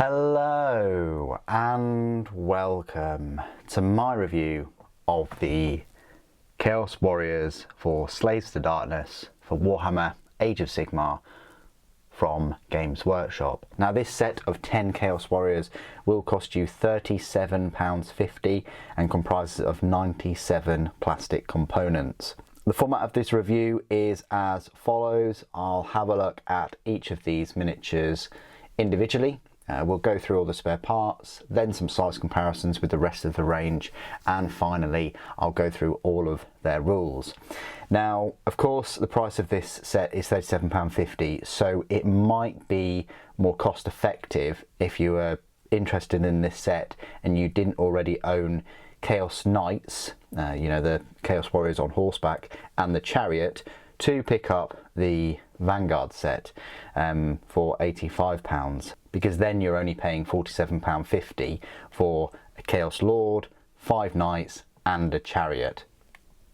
Hello and welcome to my review of the Chaos Warriors for Slaves to Darkness for Warhammer Age of Sigmar from Games Workshop. Now this set of 10 Chaos Warriors will cost you £37.50 and comprises of 97 plastic components. The format of this review is as follows. I'll have a look at each of these miniatures individually. We'll go through all the spare parts, then some size comparisons with the rest of the range, and finally I'll go through all of their rules. Now, of course, the price of this set is £37.50, so it might be more cost effective if you were interested in this set and you didn't already own Chaos Knights, the Chaos Warriors on horseback, and the Chariot, to pick up the Vanguard set for £85, because then you're only paying £47.50 for a Chaos Lord, 5 Knights and a Chariot.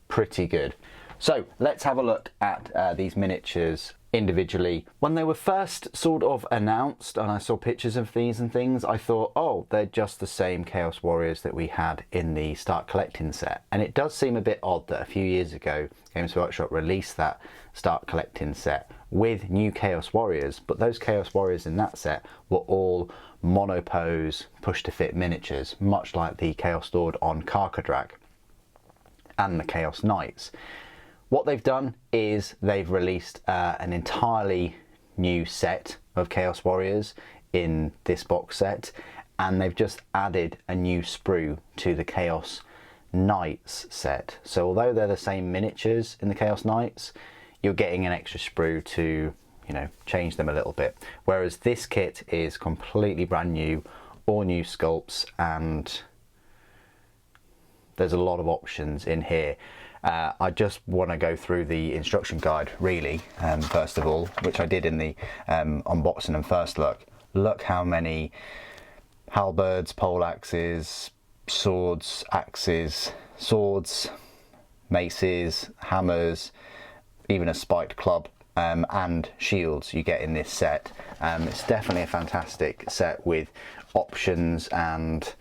Pretty good. So let's have a look at these miniatures individually. When they were first sort of announced and I saw pictures of these and things, I thought, oh, they're just the same Chaos Warriors that we had in the Start Collecting set. And it does seem a bit odd that a few years ago Games Workshop released that Start Collecting set with new Chaos Warriors, but those Chaos Warriors in that set were all monopose push to fit miniatures, much like the Chaos Lord on Karkadrak and the Chaos Knights. What they've done is they've released an entirely new set of Chaos Warriors in this box set, and they've just added a new sprue to the Chaos Knights set. So although they're the same miniatures in the Chaos Knights, you're getting an extra sprue to, change them a little bit. Whereas this kit is completely brand new, all new sculpts, and there's a lot of options in here. I just want to go through the instruction guide really, first of all, which I did in the unboxing and first look. Look how many halberds, poleaxes, swords, axes, swords, maces, hammers, even a spiked club, and shields you get in this set. It's definitely a fantastic set with options, and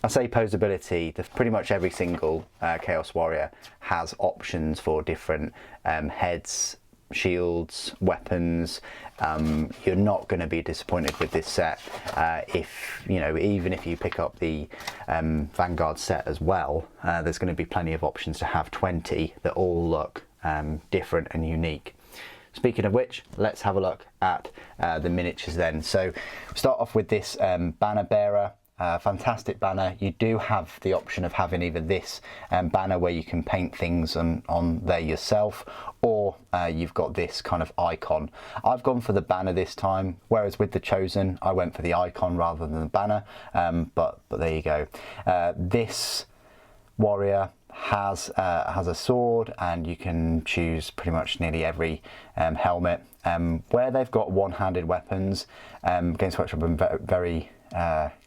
I say posability, pretty much every single Chaos Warrior has options for different heads, shields, weapons. You're not going to be disappointed with this set even if you pick up the Vanguard set as well. There's going to be plenty of options to have 20 that all look different and unique. Speaking of which, let's have a look at the miniatures then. So start off with this banner bearer. Fantastic banner. You do have the option of having either this banner where you can paint things on there yourself, or you've got this kind of icon. I've gone for the banner this time, whereas with the Chosen I went for the icon rather than the banner, but there you go. This warrior has a sword, and you can choose pretty much nearly every helmet. Where they've got one-handed weapons, Games Workshop have been very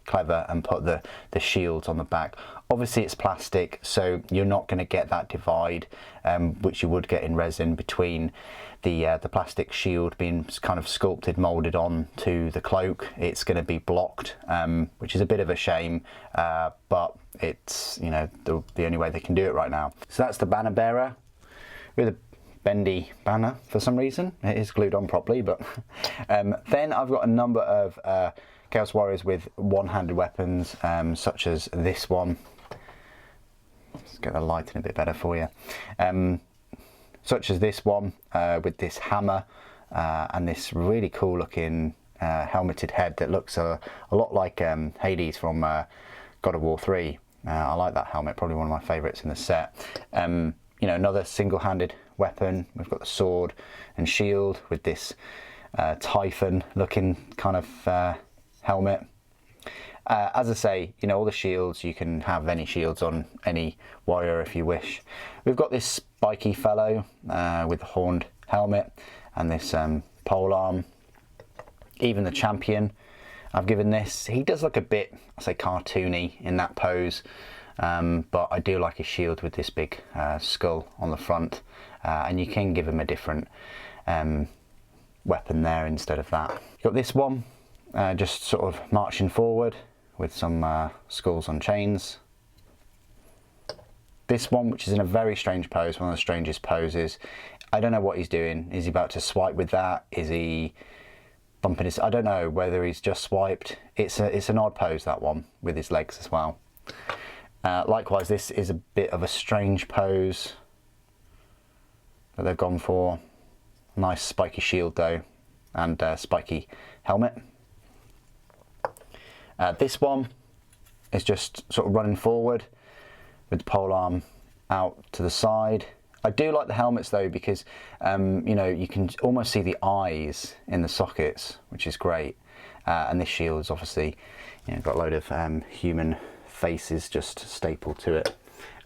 clever and put the shields on the back. Obviously it's plastic, so you're not going to get that divide which you would get in resin between the plastic shield being kind of sculpted, molded on to the cloak. It's going to be blocked, which is a bit of a shame, but it's the only way they can do it right now. So that's the banner bearer with a bendy banner for some reason. It is glued on properly, but then I've got a number of Chaos Warriors with one-handed weapons, such as this one. Let's get the lighting a bit better for you. Such as this one with this hammer and this really cool looking helmeted head that looks a lot like Hades from God of War 3. I like that helmet, probably one of my favourites in the set. Another single-handed weapon. We've got the sword and shield with this Typhon looking kind of helmet. As I say, all the shields, you can have any shields on any warrior if you wish. We've got this spiky fellow with the horned helmet and this pole arm. Even the champion I've given this. He does look a bit, I say, cartoony in that pose, but I do like his shield with this big skull on the front, and you can give him a different weapon there instead of that. You've got this one. just sort of marching forward with some skulls on chains. This one, which is in a very strange pose, one of the strangest poses. I don't know what he's doing. Is he about to swipe with that? Is he bumping his... I don't know whether he's just swiped. It's an odd pose, that one, with his legs as well. Likewise, this is a bit of a strange pose that they've gone for. Nice spiky shield though, and spiky helmet. This one is just sort of running forward with the polearm out to the side. I do like the helmets though, because you know, you can almost see the eyes in the sockets, which is great. And this shield is obviously, you know, got a load of human faces just stapled to it.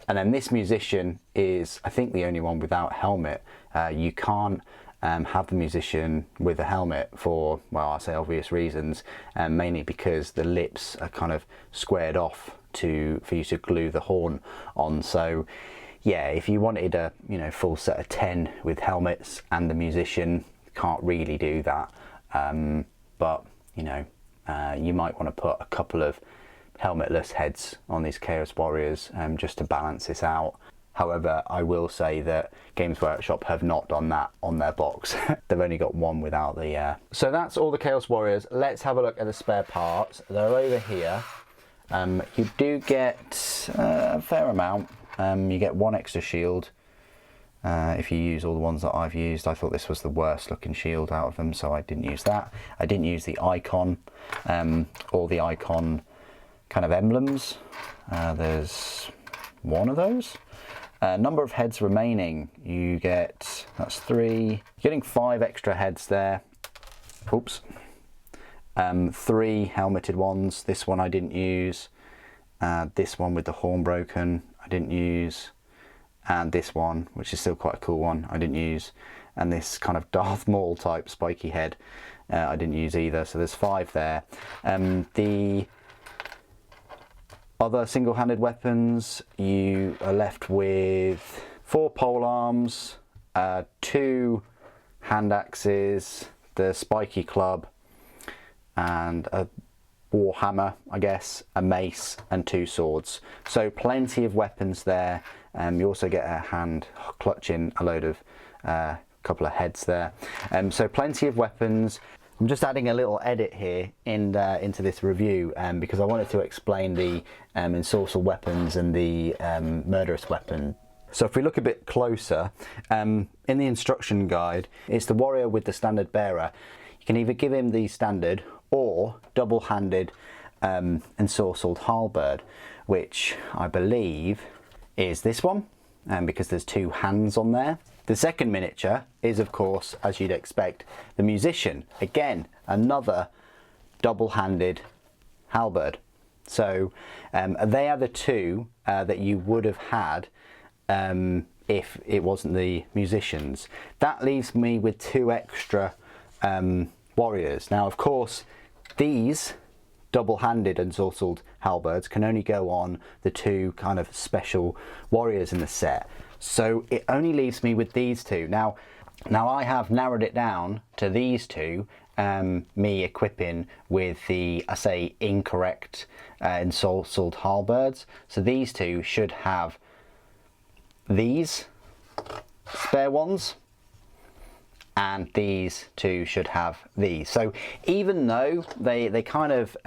And then this musician is, I think, the only one without helmet. You can't have the musician with a helmet for, well, I say obvious reasons, mainly because the lips are kind of squared off for you to glue the horn on. So yeah, if you wanted a, you know, full set of 10 with helmets and the musician, can't really do that. But you know, you might want to put a couple of helmetless heads on these Chaos Warriors just to balance this out. However, I will say that Games Workshop have not done that on their box. They've only got one without the... So that's all the Chaos Warriors. Let's have a look at the spare parts. They're over here. You do get a fair amount. You get one extra shield if you use all the ones that I've used. I thought this was the worst looking shield out of them, so I didn't use that. I didn't use the icon or the icon kind of emblems. There's one of those. Number of heads remaining, you get, that's 3. You're getting 5 extra heads there. Oops. 3 helmeted ones. This one I didn't use. This one with the horn broken I didn't use. And this one, which is still quite a cool one, I didn't use. And this kind of Darth Maul type spiky head I didn't use either. So there's 5 there. The other single-handed weapons, you are left with 4 pole arms, 2 hand axes, the spiky club, and a warhammer, I guess, a mace, and 2 swords. So plenty of weapons there. You also get a hand clutching a load of couple of heads there. So plenty of weapons. I'm just adding a little edit here into this review because I wanted to explain the ensorcel weapons and the murderous weapon. So if we look a bit closer, in the instruction guide, it's the warrior with the standard bearer. You can either give him the standard or double-handed ensorcelled halberd, which I believe is this one, because there's 2 hands on there. The second miniature is, of course, as you'd expect, the musician. Again, another double-handed halberd. So they are the 2 that you would have had if it wasn't the musicians. That leaves me with 2 extra warriors. Now, of course, these double-handed ensorcelled halberds can only go on the 2 kind of special warriors in the set. So it only leaves me with these 2. Now I have narrowed it down to these 2, me equipping with the, I say, incorrect ensorcelled halberds. So these 2 should have these spare ones, and these 2 should have these. So even though they kind of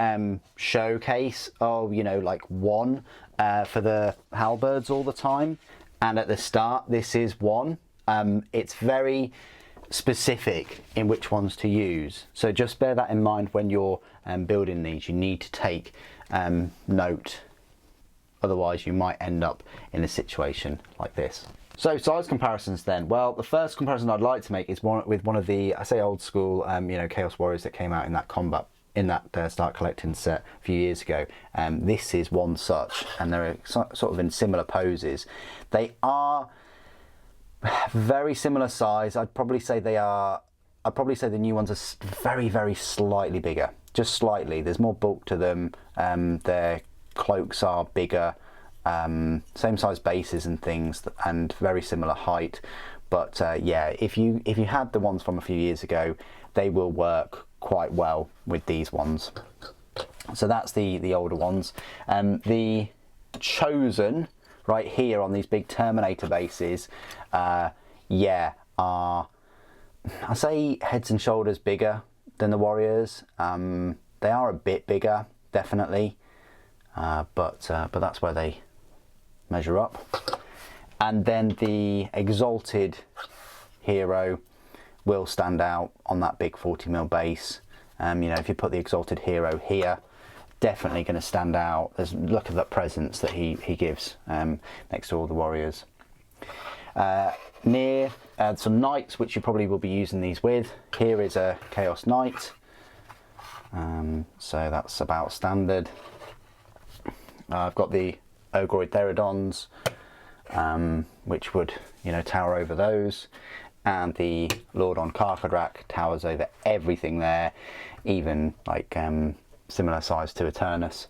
showcase, oh, you know, like 1 for the halberds all the time, and at the start this is 1, it's very specific in which ones to use. So just bear that in mind when you're building these. You need to take note, otherwise you might end up in a situation like this. So size comparisons then. Well, the first comparison I'd like to make is with one of the, I say, old school you know, Chaos Warriors that came out in that combat, in that Start Collecting set a few years ago. This is one such, and they're sort of in similar poses. They are very similar size. I'd probably say the new ones are very, very slightly bigger, just slightly. There's more bulk to them. Their cloaks are bigger, same size bases and things, and very similar height. But yeah, if you had the ones from a few years ago, they will work quite well with these ones. So that's the older ones. The Chosen right here on these big Terminator bases, yeah, are, I say, heads and shoulders bigger than the Warriors. They are a bit bigger, definitely, but that's where they measure up. And then the Exalted Hero will stand out on that big 40mm base. You know, if you put the Exalted Hero here, definitely going to stand out. Look at that presence that he gives next to all the Warriors. Near some Knights, which you probably will be using these with. Here is a Chaos Knight, so that's about standard. I've got the Ogroid Therodons, which would, you know, tower over those, and the Lord on Karkadrak towers over everything there, even like similar size to Eternus.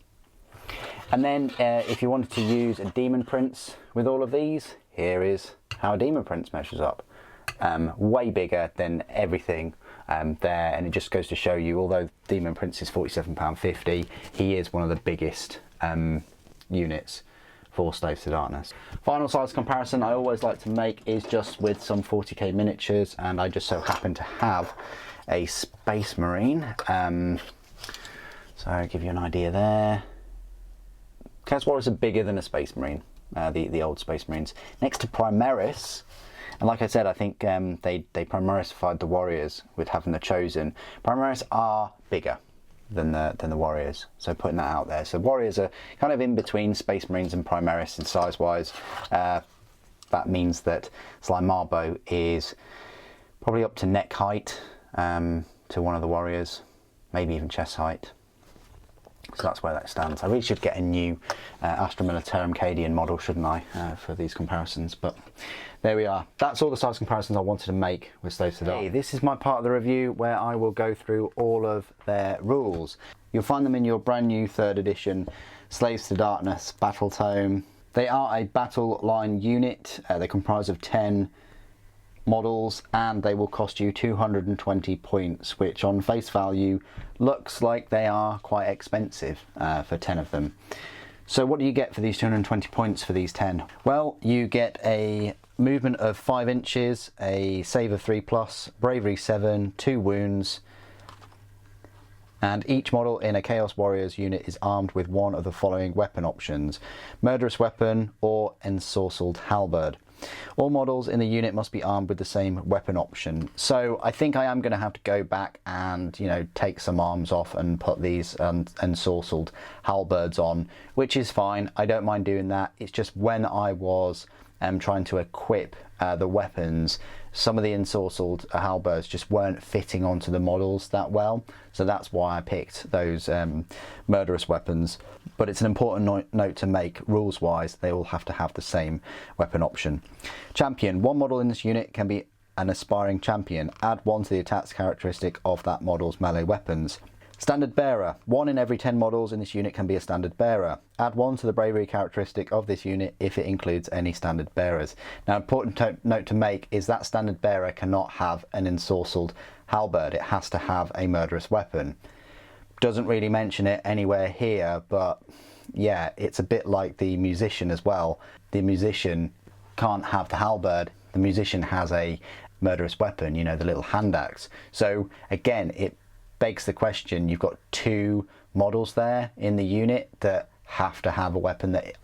And then if you wanted to use a Demon Prince with all of these, here is how a Demon Prince measures up. Way bigger than everything there, and it just goes to show you, although Demon Prince is £47.50, he is one of the biggest units for Slaves to Darkness. Final size comparison I always like to make is just with some 40k miniatures, and I just so happen to have a Space Marine. So I'll give you an idea there. Chaos Warriors are bigger than a Space Marine, the old Space Marines. Next to Primaris, and like I said, I think they Primarisified the Warriors with having the Chosen. Primaris are bigger than the Warriors, so putting that out there. So Warriors are kind of in between Space Marines and Primaris in size wise. That means that Slime Marbo is probably up to neck height to one of the Warriors, maybe even chest height. So that's where that stands. I really should get a new Astra Militarum Cadian model, shouldn't I, for these comparisons, but there we are. That's all the size comparisons I wanted to make with Slaves to Darkness. This is my part of the review where I will go through all of their rules. You'll find them in your brand new 3rd edition Slaves to Darkness Battle Tome. They are a battle line unit. They comprise of 10 models, and they will cost you 220 points, which on face value looks like they are quite expensive for 10 of them. So what do you get for these 220 points for these 10? Well, you get a movement of 5 inches, a save of 3+, bravery 7, 2 wounds, and each model in a Chaos Warriors unit is armed with one of the following weapon options: Murderous Weapon or Ensorcelled Halberd. All models in the unit must be armed with the same weapon option. So I think I am going to have to go back and, you know, take some arms off and put these ensorcelled halberds on, which is fine. I don't mind doing that. It's just when I was trying to equip the weapons, some of the ensorcelled halberds just weren't fitting onto the models that well. So that's why I picked those murderous weapons. But it's an important note to make, rules wise, they all have to have the same weapon option. Champion. One model in this unit can be an aspiring champion. Add 1 to the attacks characteristic of that model's melee weapons. Standard bearer. 1 in every 10 models in this unit can be a standard bearer. Add 1 to the bravery characteristic of this unit if it includes any standard bearers. Now, important note to make is that standard bearer cannot have an ensorcelled halberd. It has to have a murderous weapon. Doesn't really mention it anywhere here, but yeah, it's a bit like the musician as well. The musician can't have the halberd. The musician has a murderous weapon, you know, the little hand axe. So again, it begs the question, you've got 2 models there in the unit that have to have a weapon that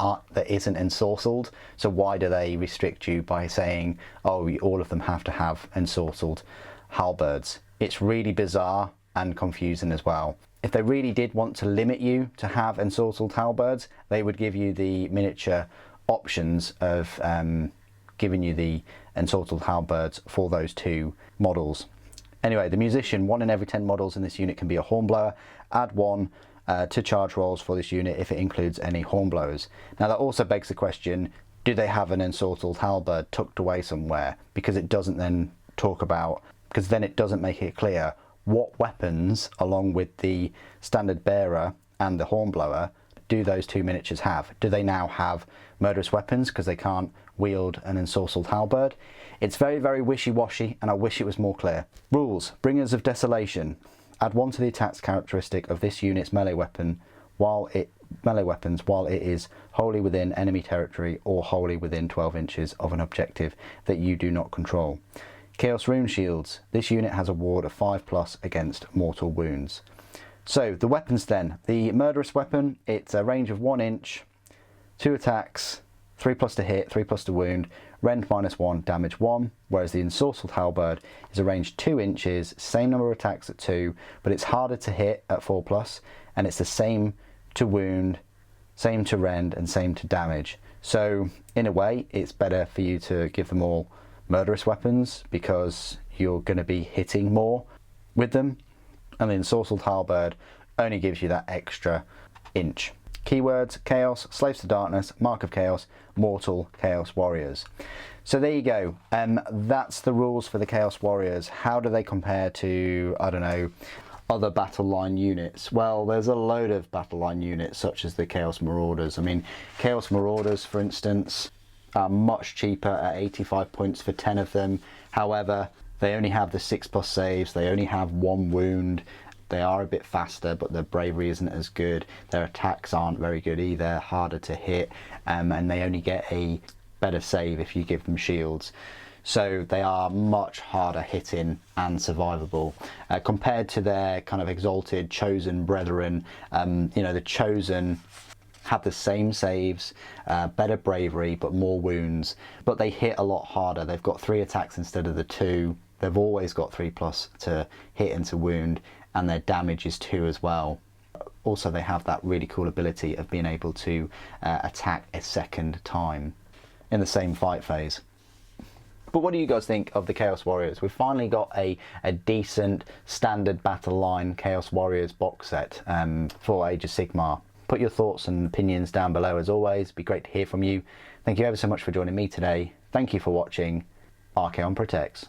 isn't ensorcelled. So why do they restrict you by saying, oh, all of them have to have ensorcelled halberds? It's really bizarre and confusing as well. If they really did want to limit you to have ensorcelled halberds, they would give you the miniature options of giving you the ensorcelled halberds for those 2 models. Anyway, the musician. 1 in every 10 models in this unit can be a hornblower. Add 1 to charge rolls for this unit if it includes any hornblowers. Now that also begs the question, do they have an ensorcelled halberd tucked away somewhere? Because it doesn't then talk about, because then it doesn't make it clear what weapons, along with the standard bearer and the hornblower, do those two miniatures have? Do they now have murderous weapons because they can't wield an ensorcelled halberd? It's very, very wishy-washy, and I wish it was more clear. Rules. Bringers of Desolation. Add 1 to the attacks characteristic of this unit's melee weapons while it is wholly within enemy territory or wholly within 12 inches of an objective that you do not control. Chaos Rune Shields. This unit has a ward of 5+ against mortal wounds. So the weapons then. The murderous weapon, it's a range of 1 inch, 2 attacks, 3+ to hit, 3+ to wound, rend -1, damage 1, whereas the ensorcelled halberd is a range 2 inches, same number of attacks at 2, but it's harder to hit at 4+, and it's the same to wound, same to rend, and same to damage. So in a way, it's better for you to give them all murderous weapons because you're going to be hitting more with them, and the ensorcelled halberd only gives you that extra inch. Keywords: Chaos, Slaves to Darkness, Mark of Chaos, Mortal, Chaos Warriors. So there you go. That's the rules for the Chaos Warriors. How do they compare to, I don't know, other battle line units? Well, there's a load of battle line units such as the Chaos Marauders. I mean, Chaos Marauders, for instance, are much cheaper at 85 points for 10 of them. However, they only have the 6+ saves, they only have 1 wound. They are a bit faster, but their bravery isn't as good. Their attacks aren't very good either, harder to hit, and they only get a better save if you give them shields. So they are much harder hitting and survivable compared to their kind of exalted chosen brethren. You know, the chosen have the same saves, better bravery, but more wounds, but they hit a lot harder. They've got 3 attacks instead of the 2. They've always got 3+ to hit and to wound, and their damage is 2 as well. Also, they have that really cool ability of being able to attack a second time in the same fight phase. But what do you guys think of the Chaos Warriors? We've finally got a decent standard battle line Chaos Warriors box set for Age of Sigmar. Put your thoughts and opinions down below as always. It'd be great to hear from you. Thank you ever so much for joining me today. Thank you for watching. Archaon Protects.